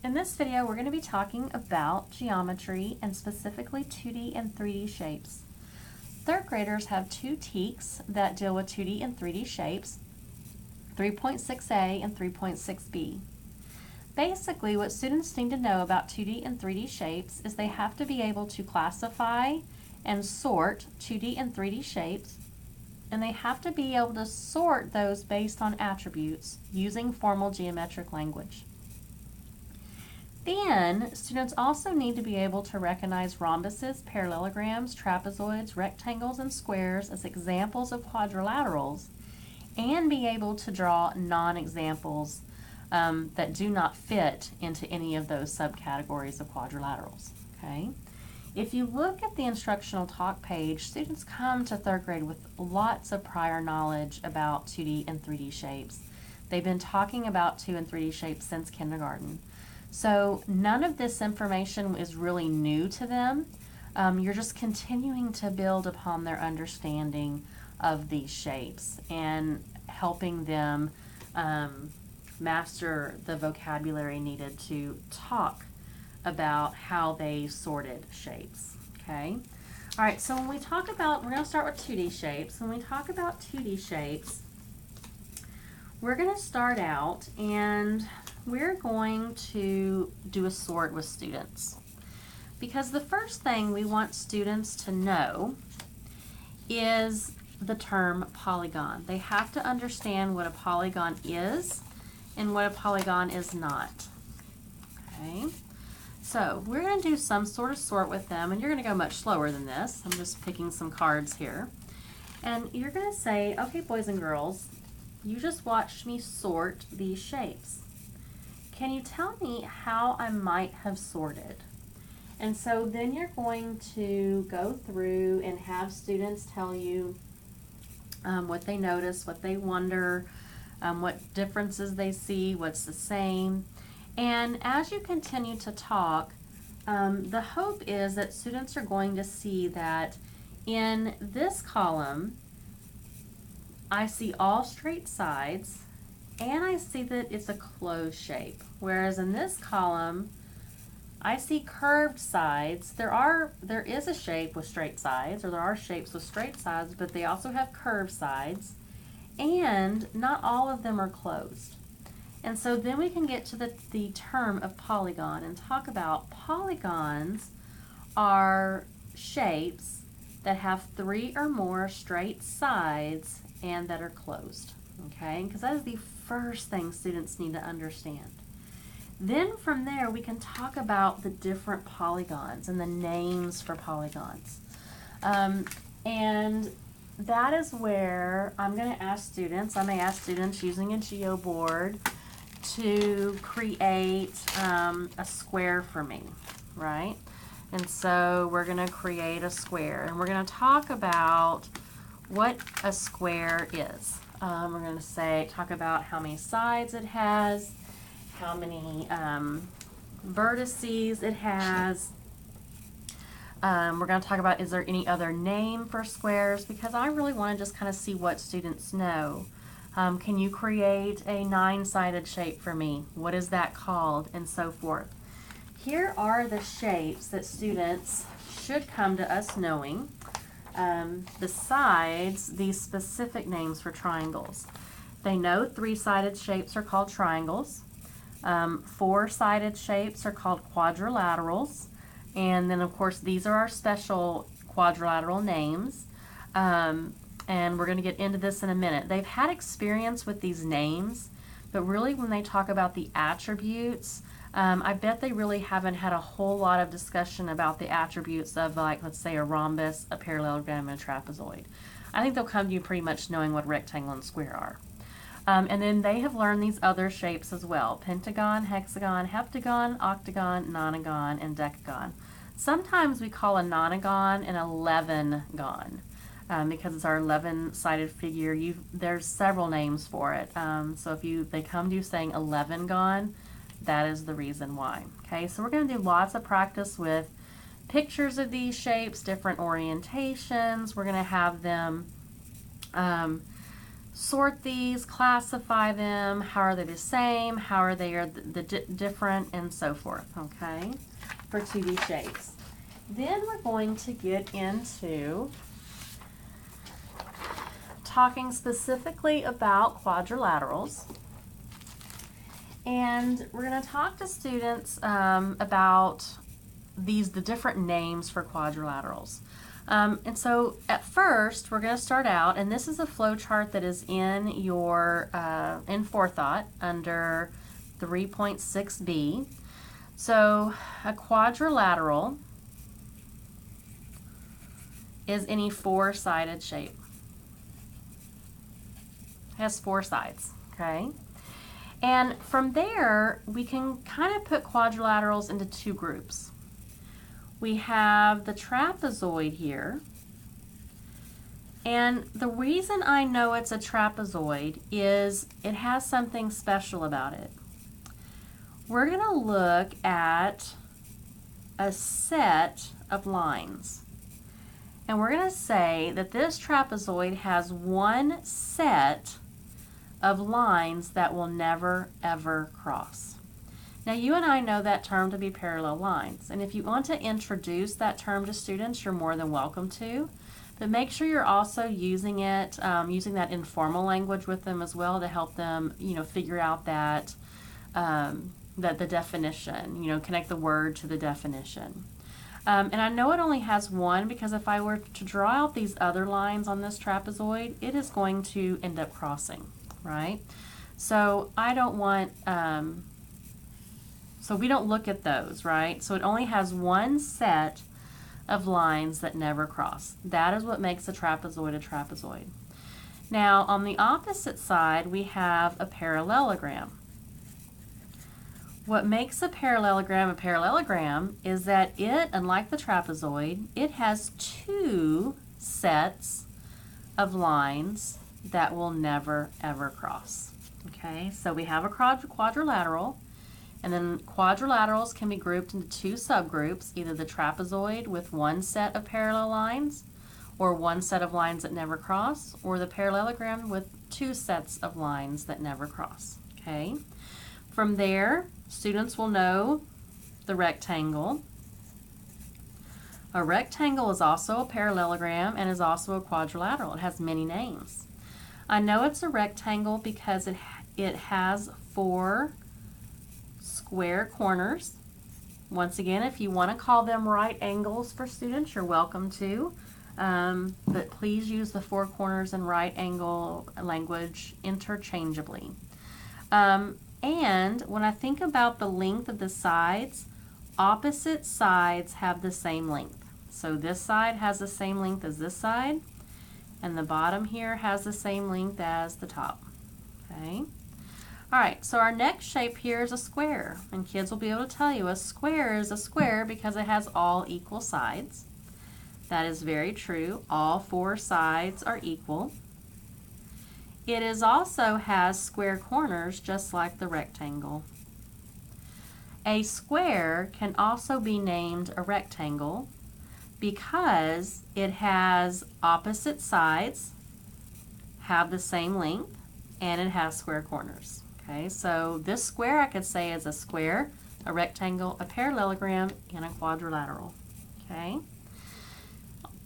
In this video, we're going to be talking about geometry and specifically 2D and 3D shapes. Third graders have two TEKs that deal with 2D and 3D shapes, 3.6a and 3.6b. Basically, what students need to know about 2D and 3D shapes is they have to be able to classify and sort 2D and 3D shapes, and they have to be able to sort those based on attributes using formal geometric language. Then, students also need to be able to recognize rhombuses, parallelograms, trapezoids, rectangles, and squares as examples of quadrilaterals, and be able to draw non-examples that do not fit into any of those subcategories of quadrilaterals. Okay? If you look at the instructional talk page, students come to third grade with lots of prior knowledge about 2D and 3D shapes. They've been talking about 2 and 3D shapes since kindergarten. So none of this information is really new to them. You're just continuing to build upon their understanding of these shapes and helping them master the vocabulary needed to talk about how they sorted shapes. Okay? All right, so when we talk about, we're going to start with 2D shapes. When we talk about 2D shapes, we're going to start out and we're going to do a sort with students, because the first thing we want students to know is the term polygon. They have to understand what a polygon is and what a polygon is not. Okay, so we're going to do some sort of sort with them, and you're going to go much slower than this. I'm just picking some cards here, and you're going to say, okay, boys and girls, you just watched me sort these shapes. Can you tell me how I might have sorted? And so then you're going to go through and have students tell you what they notice, what they wonder, what differences they see, what's the same. And as you continue to talk, the hope is that students are going to see that in this column, I see all straight sides, and I see that it's a closed shape. Whereas in this column, I see curved sides. There is a shape with straight sides, or there are shapes with straight sides, but they also have curved sides, and not all of them are closed. And so then we can get to the term of polygon and talk about polygons are shapes that have 3 or more straight sides and that are closed. Okay, because that is the first thing students need to understand. Then from there we can talk about the different polygons and the names for polygons. And that is where I'm going to ask students, I may ask students using a geo board to create a square for me, right? And so we're going to create a square, and we're going to talk about what a square is. We're going to talk about how many sides it has, how many vertices it has. We're going to talk about, is there any other name for squares, because I really want to just kind of see what students know. Can you create a 9-sided shape for me? What is that called? And so forth. Here are the shapes that students should come to us knowing, besides these specific names for triangles. They know 3-sided shapes are called triangles. 4-sided shapes are called quadrilaterals. And then, of course, these are our special quadrilateral names. And we're going to get into this in a minute. They've had experience with these names, but really when they talk about the attributes, I bet they really haven't had a whole lot of discussion about the attributes of, like, let's say a rhombus, a parallelogram, and a trapezoid. I think they'll come to you pretty much knowing what rectangle and square are. And then they have learned these other shapes as well: pentagon, hexagon, heptagon, octagon, nonagon, and decagon. Sometimes we call a nonagon an 11gon. Because it's our 11-sided figure. There's several names for it. So if they come to you saying 11gon, that is the reason why. Okay, so we're going to do lots of practice with pictures of these shapes, different orientations. We're going to have them sort these, classify them, how are they the same, how are they different, and so forth, okay, for 2D shapes. Then we're going to get into talking specifically about quadrilaterals. And we're going to talk to students about the different names for quadrilaterals. And so at first, we're going to start out, and this is a flow chart that is in your in Forethought under 3.6b. So a quadrilateral is any four-sided shape. It has four sides, okay? And from there, we can kind of put quadrilaterals into two groups. We have the trapezoid here. And the reason I know it's a trapezoid is it has something special about it. We're going to look at a set of lines. And we're going to say that this trapezoid has one set of lines that will never, ever cross. Now, you and I know that term to be parallel lines, and if you want to introduce that term to students, you're more than welcome to, but make sure you're also using it, using that informal language with them as well to help them, figure out that, the definition, connect the word to the definition. And I know it only has one because if I were to draw out these other lines on this trapezoid, it is going to end up crossing, right? So I don't want, so we don't look at those, right? So it only has one set of lines that never cross. That is what makes a trapezoid a trapezoid. Now, on the opposite side, we have a parallelogram. What makes a parallelogram is that it, unlike the trapezoid, it has two sets of lines that will never, ever cross. Okay, so we have a quadrilateral, and then quadrilaterals can be grouped into two subgroups, either the trapezoid with one set of parallel lines, or one set of lines that never cross, or the parallelogram with two sets of lines that never cross. Okay, from there, students will know the rectangle. A rectangle is also a parallelogram and is also a quadrilateral. It has many names. I know it's a rectangle because it has four square corners. Once again, if you want to call them right angles for students, you're welcome to. But please use the four corners and right angle language interchangeably. And when I think about the length of the sides, opposite sides have the same length. So this side has the same length as this side, and the bottom here has the same length as the top. Okay. All right, so our next shape here is a square, and kids will be able to tell you a square is a square because it has all equal sides. That is very true. All four sides are equal. It is also has square corners just like the rectangle. A square can also be named a rectangle because it has opposite sides, have the same length, and it has square corners. Okay, so this square I could say is a square, a rectangle, a parallelogram, and a quadrilateral. Okay,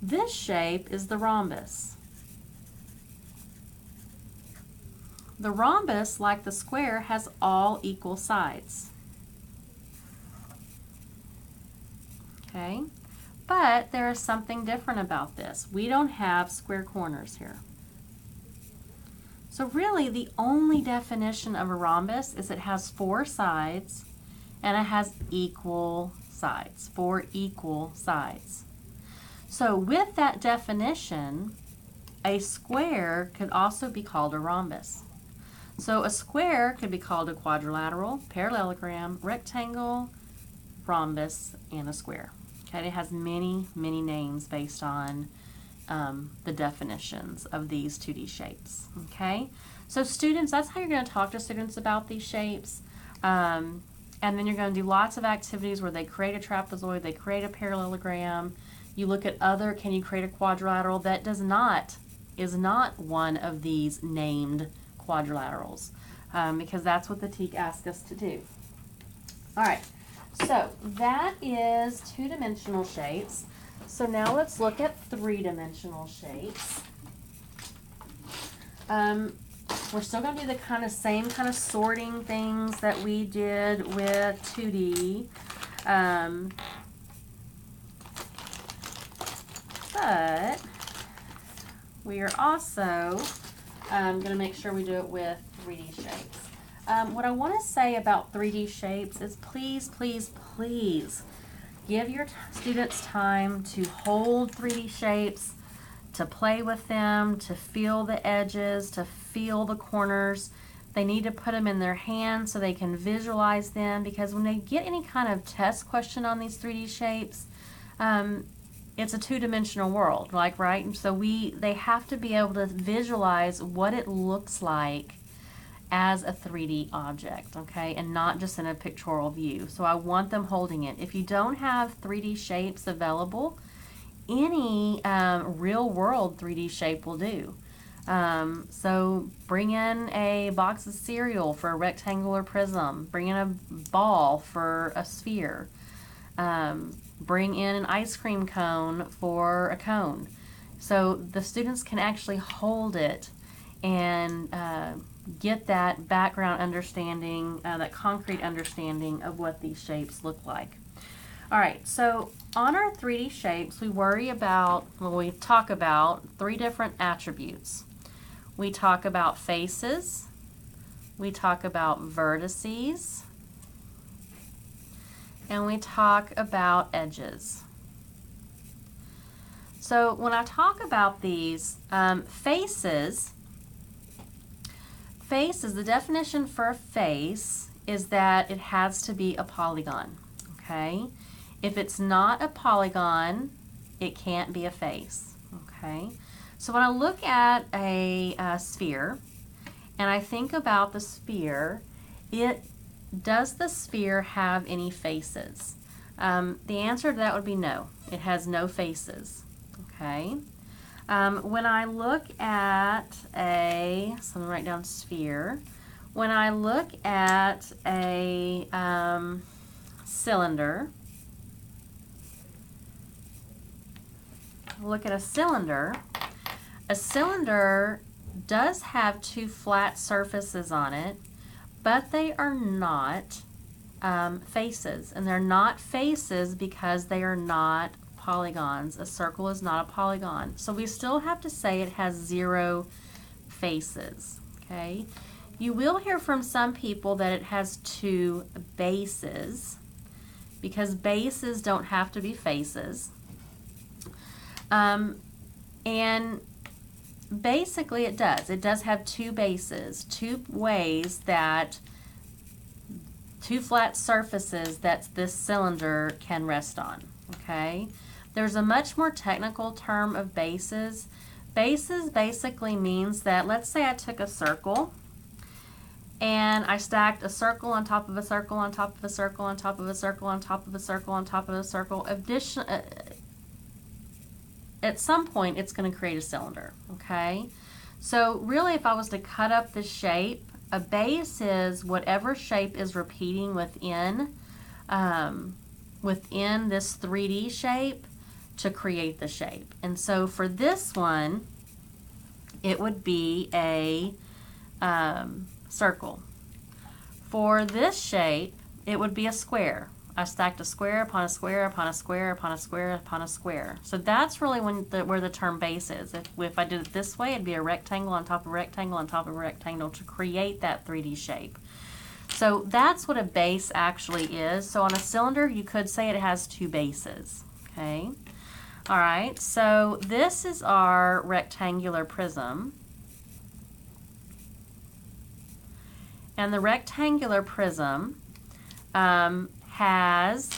this shape is the rhombus. The rhombus, like the square, has all equal sides. Okay, but there is something different about this. We don't have square corners here. So really, the only definition of a rhombus is it has four sides and it has equal sides, four equal sides. So with that definition, a square could also be called a rhombus. So a square could be called a quadrilateral, parallelogram, rectangle, rhombus, and a square. Okay, it has many, many names based on the definitions of these 2D shapes. Okay, so students, that's how you're going to talk to students about these shapes. And then you're going to do lots of activities where they create a trapezoid, they create a parallelogram. You look at can you create a quadrilateral that does not is not one of these named quadrilaterals, because that's what the TEK asked us to do. All right, so that is two-dimensional shapes. So now let's look at three-dimensional shapes. We're still going to do the same kind of sorting things that we did with 2D. But we are also going to make sure we do it with 3D shapes. What I want to say about 3D shapes is please, please, please give your students time to hold 3D shapes, to play with them, to feel the edges, to feel the corners. They need to put them in their hands so they can visualize them, because when they get any kind of test question on these 3D shapes, it's a two-dimensional world, like, right? And so they have to be able to visualize what it looks like as a 3D object, okay, and not just in a pictorial view. So I want them holding it. If you don't have 3D shapes available, any real-world 3D shape will do. So bring in a box of cereal for a rectangular prism. Bring in a ball for a sphere. Bring in an ice cream cone for a cone. So the students can actually hold it and get that background understanding, that concrete understanding of what these shapes look like. All right, so on our 3D shapes, we talk about three different attributes. We talk about faces, we talk about vertices, and we talk about edges. So when I talk about these faces, the definition for a face is that it has to be a polygon, okay? If it's not a polygon, it can't be a face, okay? So when I look at a sphere and I think about the sphere, does the sphere have any faces? The answer to that would be no. It has no faces, okay? When I look at so I'm going to write down sphere. When I look at a cylinder, a cylinder does have two flat surfaces on it, but they are not faces. And they're not faces because they are not polygons. A circle is not a polygon. So we still have to say it has 0 faces, okay? You will hear from some people that it has 2 bases, because bases don't have to be faces. And basically it does. It does have 2 bases, 2 ways that 2 flat surfaces that this cylinder can rest on, okay? There's a much more technical term of bases. Bases basically means that, let's say I took a circle and I stacked a circle on top of a circle on top of a circle on top of a circle on top of a circle on top of a circle. At some point it's going to create a cylinder, okay? So really, if I was to cut up the shape, a base is whatever shape is repeating within this 3D shape to create the shape. And so for this one, it would be a circle. For this shape, it would be a square. I stacked a square upon a square upon a square upon a square upon a square. So that's really where the term base is. If I did it this way, it'd be a rectangle on top of a rectangle on top of a rectangle to create that 3D shape. So that's what a base actually is. So on a cylinder, you could say it has 2 bases, okay? All right, so this is our rectangular prism. And the rectangular prism has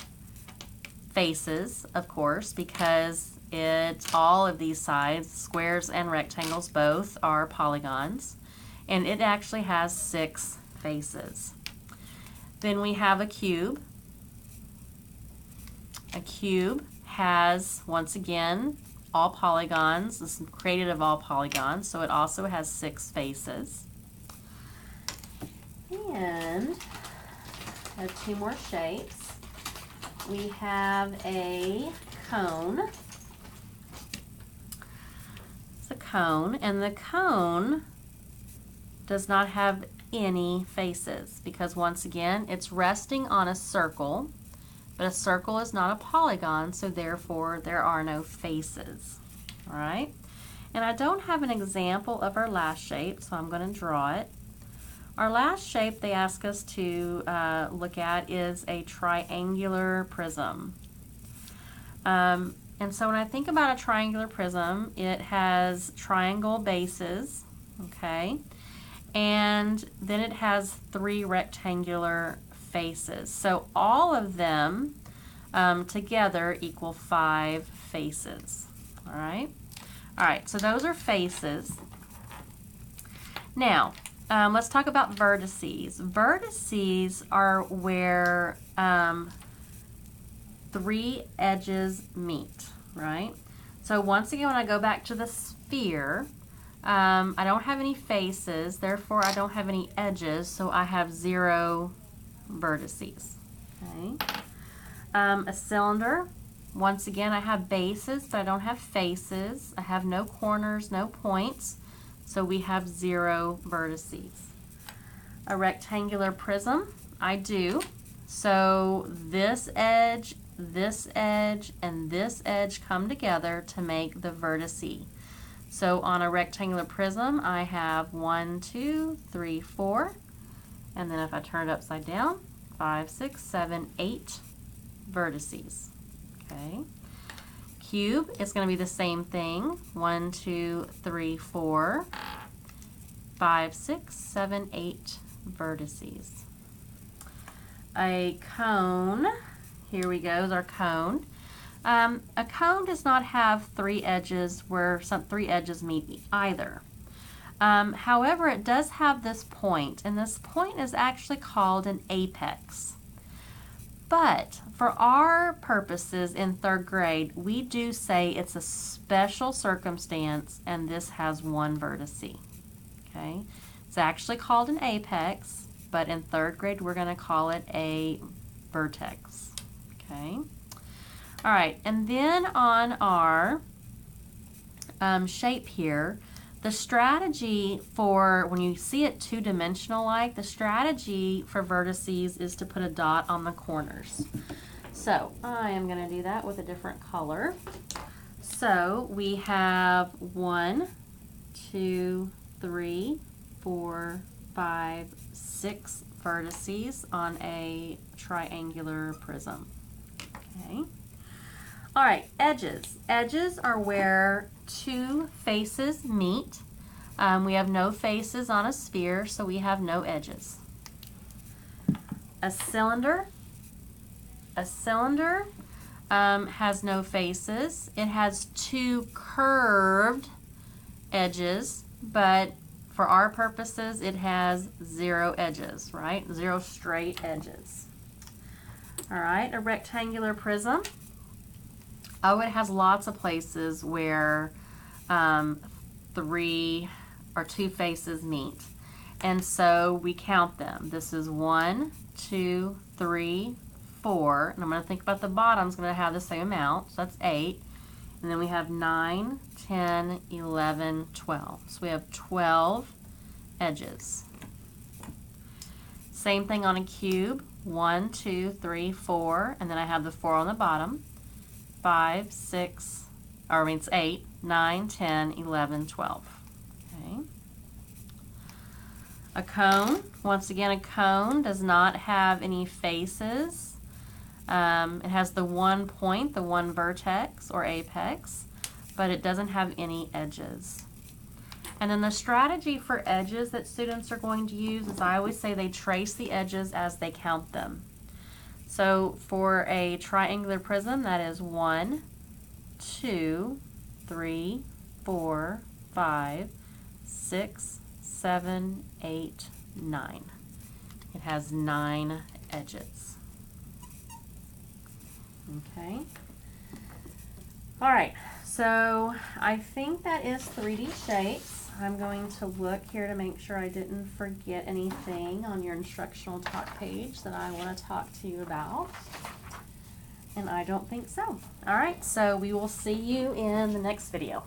faces, of course, because it's all of these sides, squares and rectangles both are polygons, and it actually has 6 faces. Then we have a cube. A cube has, once again, all polygons. This is created of all polygons, so it also has 6 faces. And I have 2 more shapes. We have a cone. It's a cone, and the cone does not have any faces because, once again, it's resting on a circle, but a circle is not a polygon, so therefore there are no faces. All right, and I don't have an example of our last shape, so I'm going to draw it. Our last shape they ask us to look at is a triangular prism. And so when I think about a triangular prism, it has triangle bases, okay? And then it has 3 rectangular faces. So all of them together equal 5 faces. All right? All right, so those are faces. Now, let's talk about vertices. Vertices are where 3 edges meet, right? So once again, when I go back to the sphere, I don't have any faces, therefore I don't have any edges, so I have 0 vertices. Okay. A cylinder, once again I have bases, but I don't have faces. I have no corners, no points, so we have 0 vertices. A rectangular prism, I do. So this edge, and this edge come together to make the vertice. So on a rectangular prism, I have 1, 2, 3, 4, and then if I turn it upside down, 5, 6, 7, 8 vertices. Okay. Cube is going to be the same thing. 1, 2, 3, 4, 5, 6, 7, 8 vertices. A cone, here we go, is our cone. A cone does not have 3 edges where 3 edges meet either. However, it does have this point, and this point is actually called an apex. But for our purposes in 3rd grade, we do say it's a special circumstance, and this has 1 vertice. Okay, it's actually called an apex, but in 3rd grade we're going to call it a vertex. Okay. All right, and then on our shape here, the strategy for when you see it 2-dimensional like, the strategy for vertices is to put a dot on the corners. So I am going to do that with a different color. So we have 1, 2, 3, 4, 5, 6 vertices on a triangular prism. Okay. All right, edges. Edges are where 2 faces meet. We have no faces on a sphere, so we have no edges. A cylinder. A cylinder has no faces. It has 2 curved edges, but for our purposes, it has 0 edges, right? 0 straight edges. All right, a rectangular prism. Oh, it has lots of places where 3 or 2 faces meet. And so we count them. This is 1, 2, 3, 4. And I'm going to think about the bottom's going to have the same amount. So that's 8. And then we have 9, 10, 11, 12. So we have 12 edges. Same thing on a cube. 1, 2, 3, 4. And then I have the 4 on the bottom. 5, 6, or I mean it's 8, 9, 10, 11, 12. Okay. A cone, once again a cone does not have any faces. It has the 1 point, the 1 vertex or apex, but it doesn't have any edges. And then the strategy for edges that students are going to use is I always say they trace the edges as they count them. So for a triangular prism, that is 1, 2, 3, 4, 5, 6, 7, 8, 9. It has 9 edges. Okay. All right, So I think that is 3D shapes. I'm going to look here to make sure I didn't forget anything on your instructional talk page that I want to talk to you about. And I don't think so. All right, so we will see you in the next video.